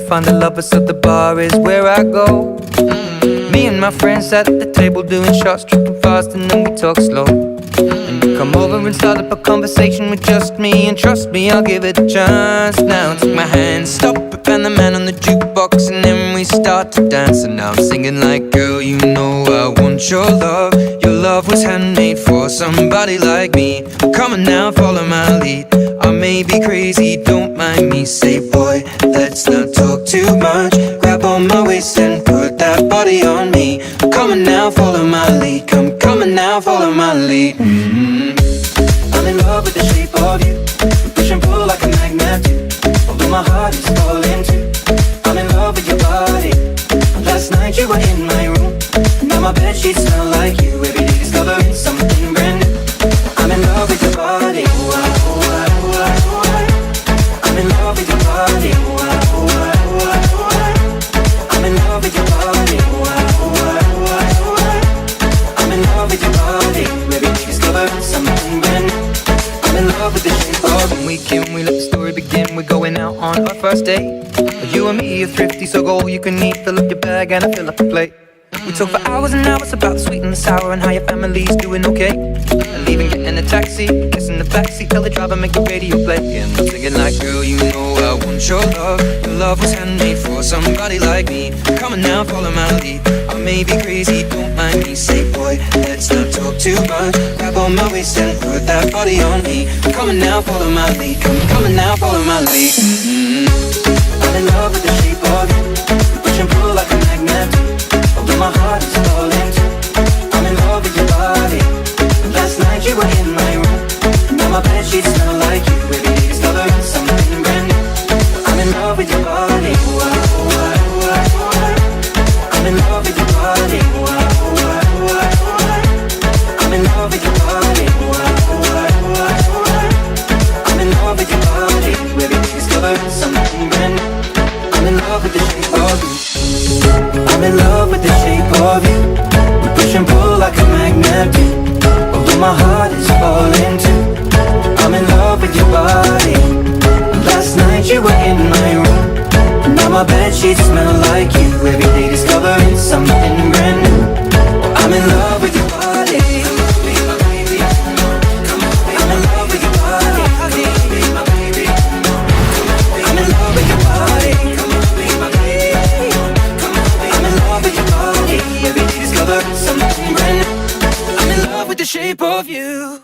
find a lover, so the bar is where I go. Me and my friends at the table doing shots, tripping fast, and then we talk slow. And you come over and start up a conversation with just me, and trust me, I'll give it a chance. Now take my hand, stop it, and the man on the jukebox, and then we start to dance. And now I'm singing like, girl, you know I want your love. Your love was handmade for somebody like me. Come on now, follow my lead. I may be crazy, don't mind me. Say, boy, let's not talk too much. Grab on my waist and put that body on me. Come on now, follow my lead. Come on now, follow my lead. I'm in love with the shape of you. We push and pull like a magnet do. Although my heart is falling too. I'm in love with your body. Last night you were in my room. Now my bedsheets smell like you. Every day discovering something brand new. I'm in love with your body. I'm in love with your body. I'm in love with your body. I'm in love with your body. Every day discovering something brand new. I'm in love with the shape of when we can, we let the story begin. We're going out on our first date. You and me are thrifty, so go all you can eat. Fill up your bag and I fill up a plate. We talk for hours and hours about the sweet and the sour and how your family's doing okay. And leaving, getting a taxi, kissing the backseat, tell the driver make the radio play. And I'm singing like, girl, you know I want your love. Your love was handmade for somebody like me. Come on now, follow my lead. I may be crazy, don't mind me. Say, boy, let's not talk too much. Grab on my waist and put that body on me. Come on now, follow my lead. Come on now, follow my lead. I'm in love with the shape of you. We push and pull like a magnet do. Although my heart is falling too. I'm in love with your body. Last night you were in my room. Now my bedsheets smell like you. Every day discovering something brand new. I'm in love with your body. I'm in love with your body. I'm in love with your body. I'm in love with your body. Every day discovering something brand new. I'm in love with the shape of you. I'm in love with the shape of you. We push and pull like a magnet do. Although my heart is falling too. I'm in love with your body. Last night you were in my room. Now my bedsheets smell like you. Every day discovering something brand new. I'm in love with your body. I'm in love with your body. I'm in love with your body. I'm in love with your body. Every day discovering something brand new. I'm in love with the shape of you.